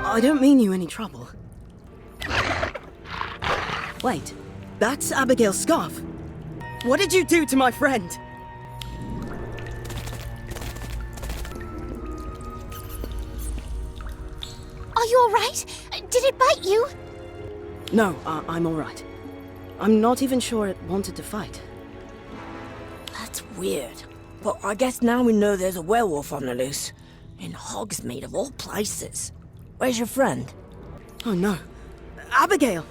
I don't mean you any trouble. Wait, that's Abigail's scarf. What did you do to my friend? Are you alright? Did it bite you? No, I'm alright. I'm not even sure it wanted to fight. That's weird. But I guess now we know there's a werewolf on the loose. In Hogsmeade of all places. Where's your friend? Oh no. Abigail!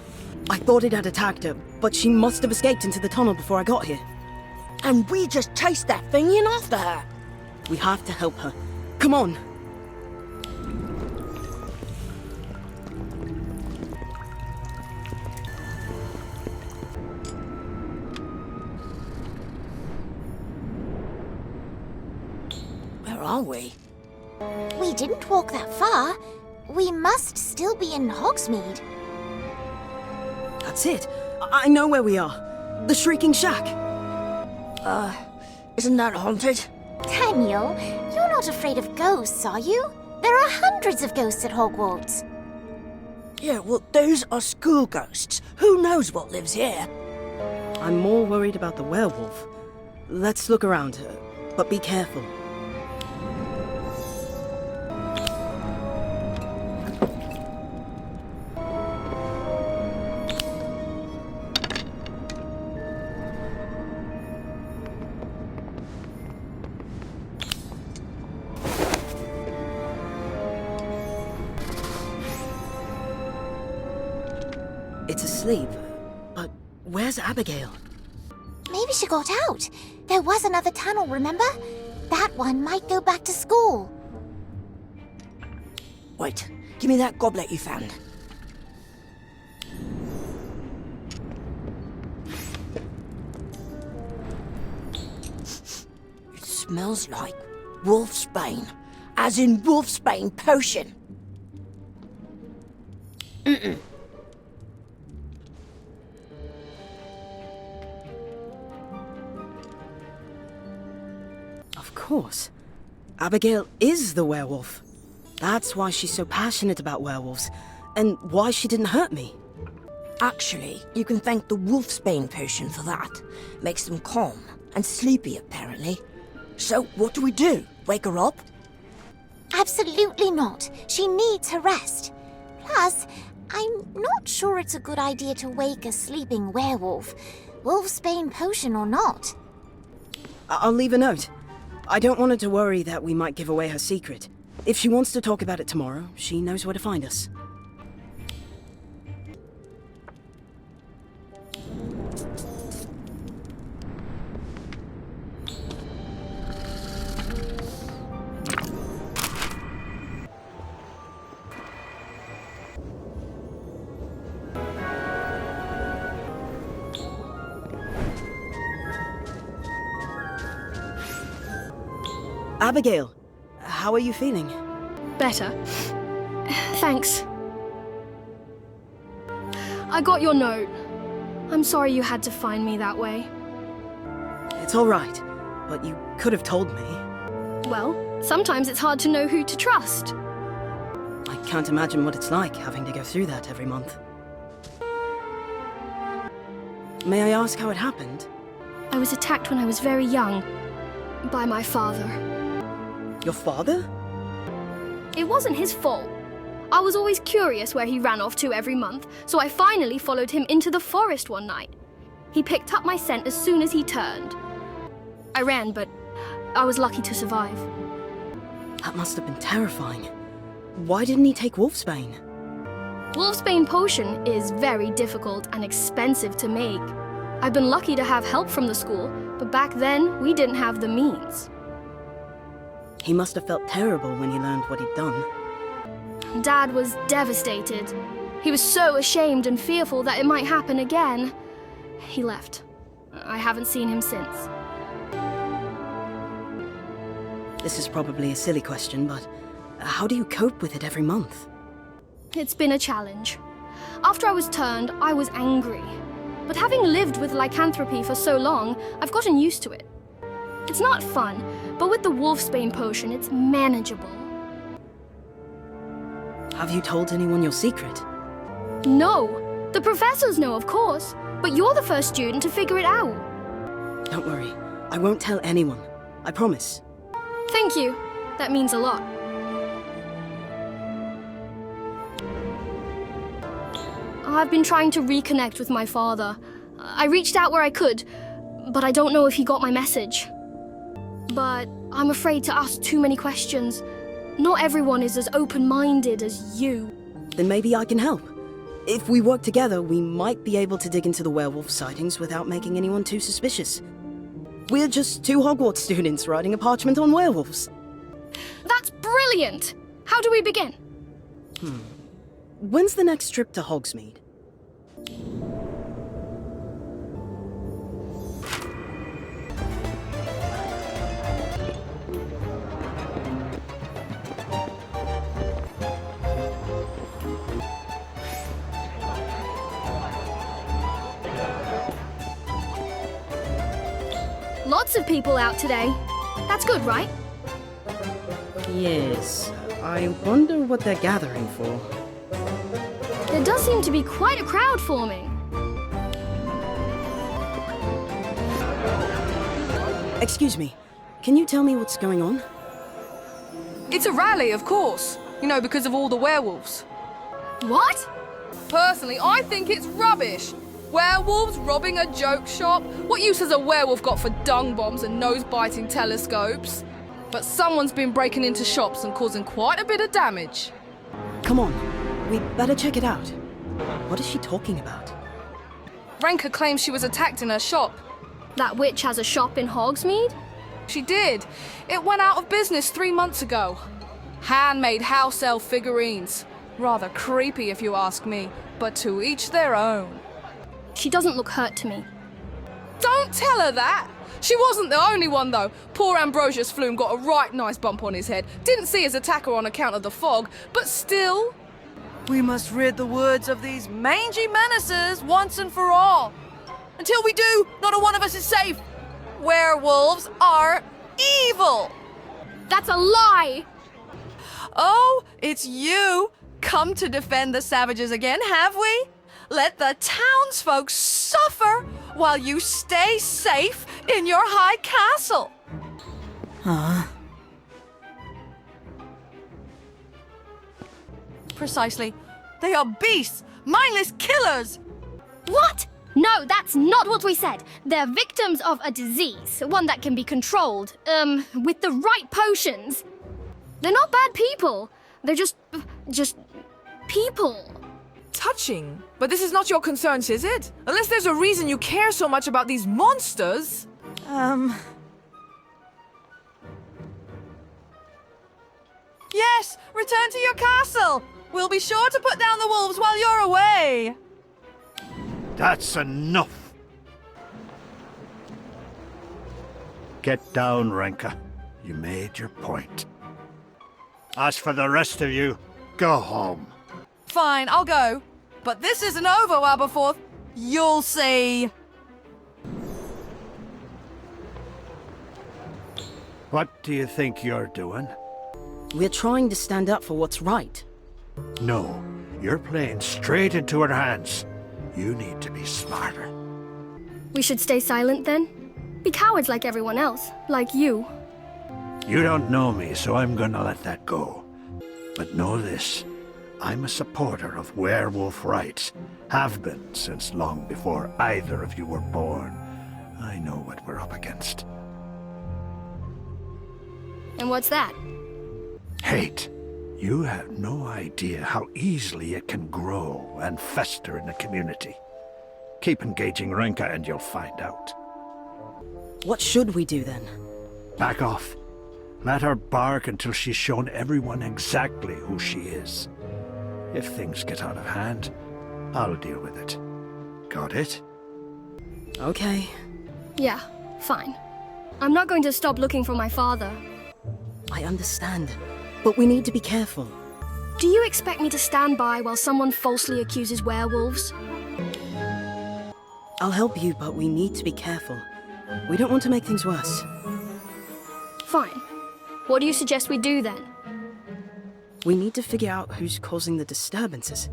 I thought it had attacked her, but she must have escaped into the tunnel before I got here. And we just chased that thing in after her. We have to help her. Come on! Where are we? We didn't walk that far. We must still be in Hogsmeade. That's it. I know where we are. The Shrieking Shack. Isn't that haunted? Daniel, you're not afraid of ghosts, are you? There are hundreds of ghosts at Hogwarts. Yeah, well, those are school ghosts. Who knows what lives here? I'm more worried about the werewolf. Let's look around, but be careful. It's asleep, but where's Abigail? Maybe she got out. There was another tunnel, remember? That one might go back to school. Wait, give me that goblet you found. It smells like wolfsbane, as in wolfsbane potion. Of course. Abigail is the werewolf. That's why she's so passionate about werewolves, and why she didn't hurt me. Actually, you can thank the wolfsbane potion for that. Makes them calm and sleepy, apparently. So, what do we do? Wake her up? Absolutely not. She needs her rest. Plus, I'm not sure it's a good idea to wake a sleeping werewolf. Wolfsbane potion or not. I'll leave a note. I don't want her to worry that we might give away her secret. If she wants to talk about it tomorrow, she knows where to find us. Abigail, how are you feeling? Better. Thanks. I got your note. I'm sorry you had to find me that way. It's all right, but you could have told me. Well, sometimes it's hard to know who to trust. I can't imagine what it's like having to go through that every month. May I ask how it happened? I was attacked when I was very young by my father. Your father? It wasn't his fault. I was always curious where he ran off to every month, so I finally followed him into the forest one night. He picked up my scent as soon as he turned. I ran, but I was lucky to survive. That must have been terrifying. Why didn't he take wolfsbane? Wolfsbane potion is very difficult and expensive to make. I've been lucky to have help from the school, but back then we didn't have the means. He must have felt terrible when he learned what he'd done. Dad was devastated. He was so ashamed and fearful that it might happen again. He left. I haven't seen him since. This is probably a silly question, but how do you cope with it every month? It's been a challenge. After I was turned, I was angry. But having lived with lycanthropy for so long, I've gotten used to it. It's not fun, but with the wolfsbane potion, it's manageable. Have you told anyone your secret? No, the professors know, of course, but you're the first student to figure it out. Don't worry, I won't tell anyone. I promise. Thank you. That means a lot. I've been trying to reconnect with my father. I reached out where I could, but I don't know if he got my message. But I'm afraid to ask too many questions. Not everyone is as open-minded as you. Then maybe I can help. If we work together, we might be able to dig into the werewolf sightings without making anyone too suspicious. We're just two Hogwarts students writing a parchment on werewolves. That's brilliant! How do we begin? When's the next trip to Hogsmeade? Lots of people out today. That's good, right? Yes. I wonder what they're gathering for. There does seem to be quite a crowd forming. Excuse me. Can you tell me what's going on? It's a rally, of course. You know, because of all the werewolves. What? Personally, I think it's rubbish. Werewolves robbing a joke shop? What use has a werewolf got for dung bombs and nose-biting telescopes? But someone's been breaking into shops and causing quite a bit of damage. Come on. We'd better check it out. What is she talking about? Renka claims she was attacked in her shop. That witch has a shop in Hogsmeade? She did. It went out of business 3 months ago. Handmade house elf figurines. Rather creepy if you ask me, but to each their own. She doesn't look hurt to me. Don't tell her that! She wasn't the only one, though. Poor Ambrosius Flume got a right nice bump on his head. Didn't see his attacker on account of the fog, but still... We must rid the woods of these mangy menaces once and for all. Until we do, not a one of us is safe. Werewolves are evil. That's a lie! Oh, it's you. Come to defend the savages again, have we? Let the townsfolk suffer while you stay safe in your high castle. Precisely. They are beasts, mindless killers. What? No, that's not what we said. They're victims of a disease, one that can be controlled, with the right potions. They're not bad people. They're just people. Touching. But this is not your concerns, is it? Unless there's a reason you care so much about these monsters. Yes, return to your castle. We'll be sure to put down the wolves while you're away. That's enough. Get down, Renka. You made your point. As for the rest of you, go home. Fine, I'll go. But this isn't over, Aberforth. You'll see. What do you think you're doing? We're trying to stand up for what's right. No, you're playing straight into her hands. You need to be smarter. We should stay silent then? Be cowards like everyone else, like you. You don't know me, so I'm gonna let that go. But know this, I'm a supporter of werewolf rights. Have been since long before either of you were born. I know what we're up against. And what's that? Hate. You have no idea how easily it can grow and fester in a community. Keep engaging Renka and you'll find out. What should we do then? Back off. Let her bark until she's shown everyone exactly who she is. If things get out of hand, I'll deal with it. Got it? Okay. Yeah, fine. I'm not going to stop looking for my father. I understand. But we need to be careful. Do you expect me to stand by while someone falsely accuses werewolves? I'll help you, but we need to be careful. We don't want to make things worse. Fine. What do you suggest we do then? We need to figure out who's causing the disturbances.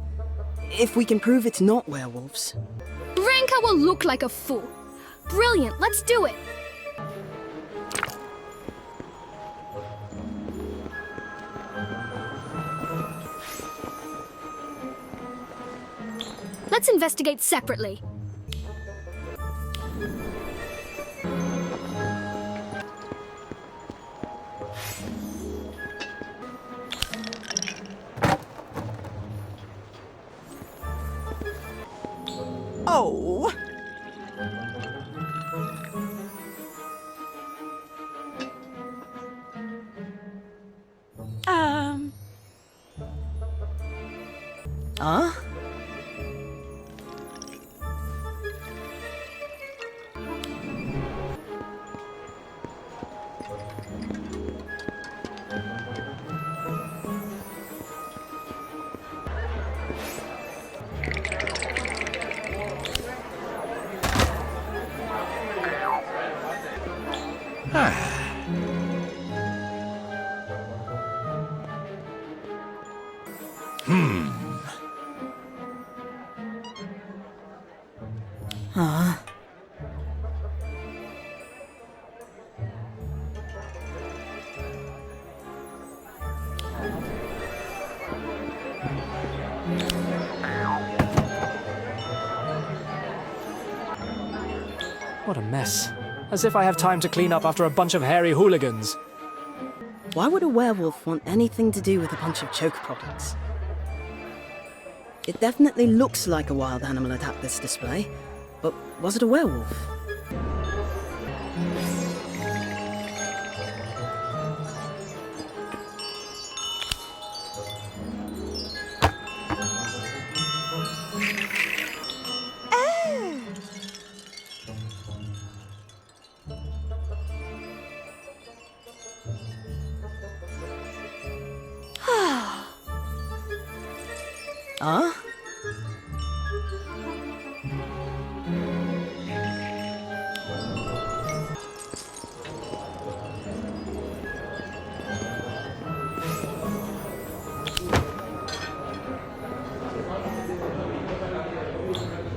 If we can prove it's not werewolves. Renka will look like a fool. Brilliant, let's do it! Let's investigate separately. Oh. Huh? What a mess. As if I have time to clean up after a bunch of hairy hooligans. Why would a werewolf want anything to do with a bunch of choke products? It definitely looks like a wild animal attacked this display, but was it a werewolf? Huh?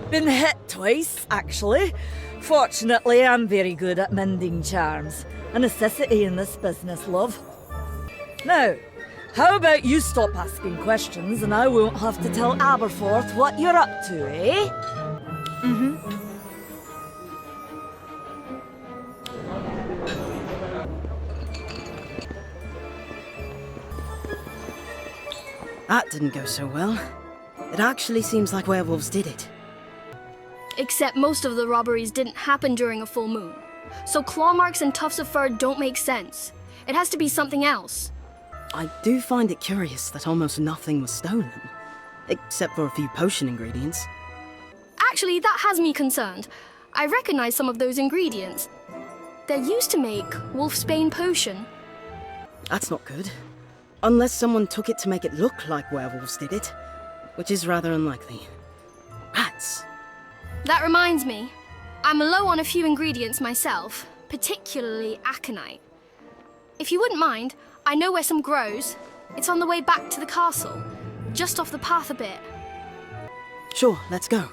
Been hit twice, actually. Fortunately, I'm very good at mending charms. A necessity in this business, love. Now, how about you stop asking questions and I won't have to tell Aberforth what you're up to, eh? That didn't go so well. It actually seems like werewolves did it. Except most of the robberies didn't happen during a full moon. So claw marks and tufts of fur don't make sense. It has to be something else. I do find it curious that almost nothing was stolen, except for a few potion ingredients. Actually, that has me concerned. I recognize some of those ingredients. They're used to make wolfsbane potion. That's not good. Unless someone took it to make it look like werewolves did it, which is rather unlikely. Rats. That reminds me, I'm low on a few ingredients myself, particularly aconite. If you wouldn't mind, I know where some grows. It's on the way back to the castle, just off the path a bit. Sure, let's go.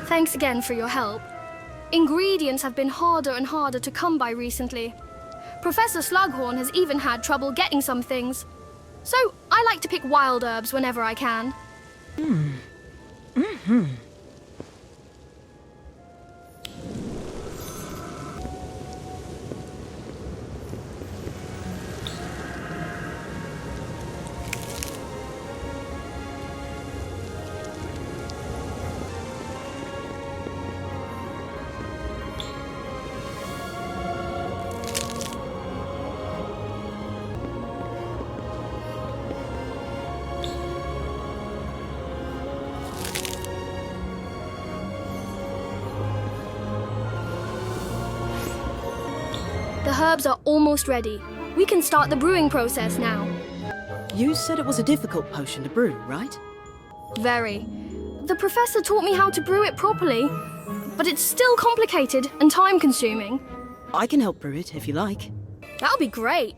Thanks again for your help. Ingredients have been harder and harder to come by recently. Professor Slughorn has even had trouble getting some things. So I like to pick wild herbs whenever I can. The herbs are almost ready. We can start the brewing process now. You said it was a difficult potion to brew, right? Very. The professor taught me how to brew it properly, but it's still complicated and time-consuming. I can help brew it if you like. That'll be great.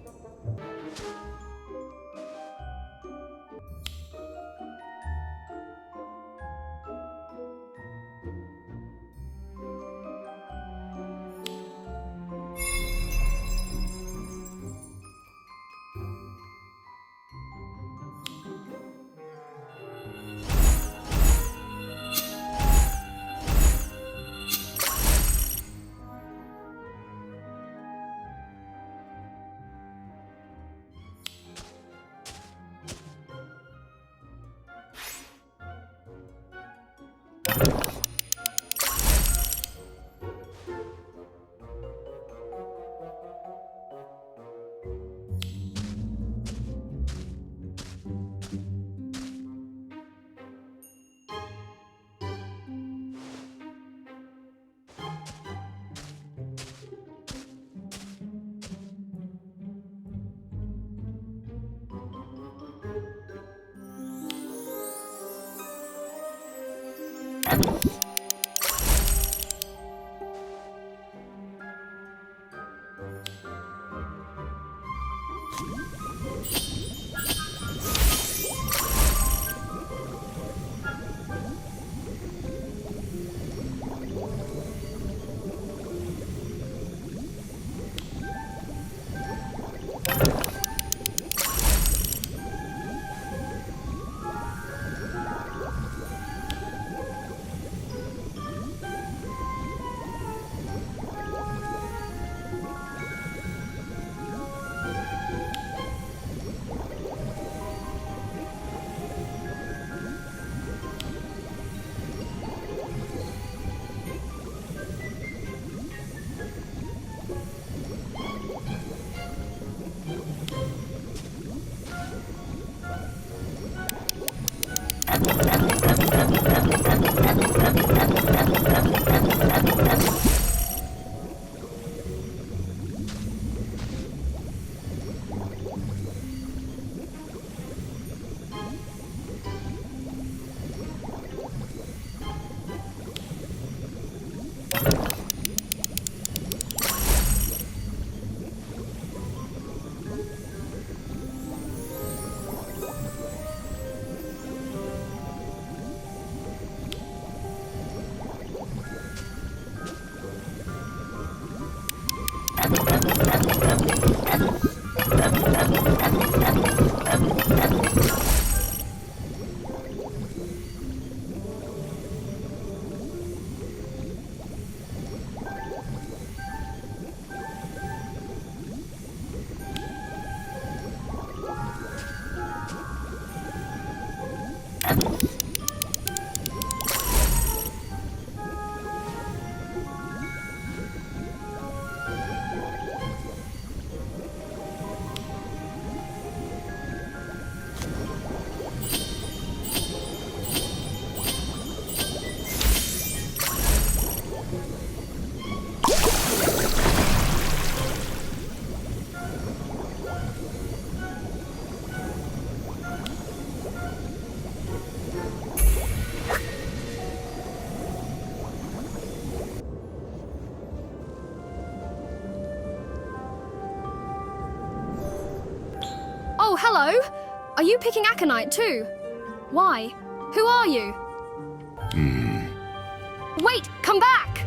Oh, hello. Are you picking aconite too? Why? Who are you? Wait, come back!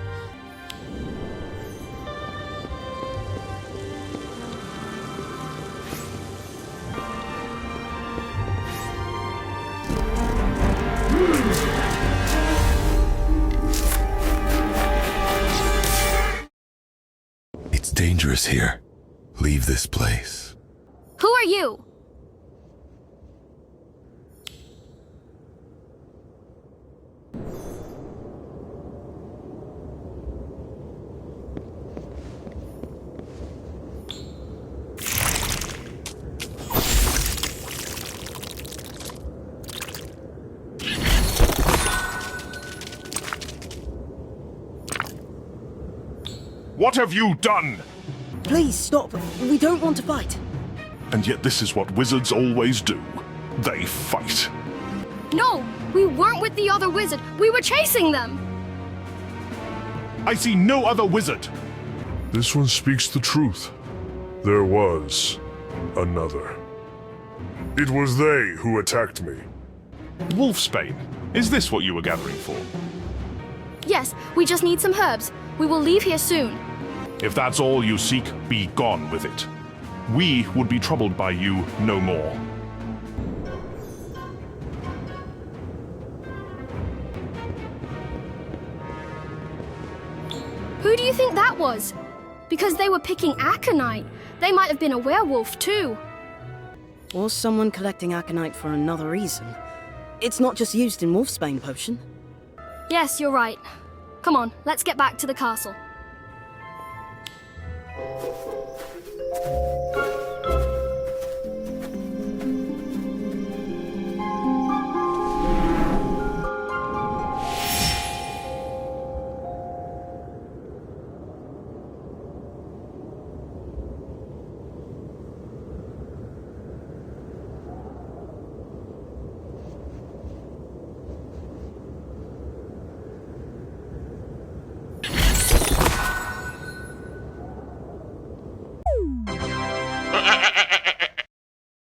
It's dangerous here. Leave this place. Who are you? What have you done? Please stop. We don't want to fight. And yet this is what wizards always do. They fight. No, we weren't with the other wizard. We were chasing them. I see no other wizard. This one speaks the truth. There was another. It was they who attacked me. Wolfsbane, is this what you were gathering for? Yes, we just need some herbs. We will leave here soon. If that's all you seek, be gone with it. We would be troubled by you no more. Who do you think that was? Because they were picking aconite. They might have been a werewolf too. Or someone collecting aconite for another reason. It's not just used in Wolfsbane potion. Yes, you're right. Come on, let's get back to the castle.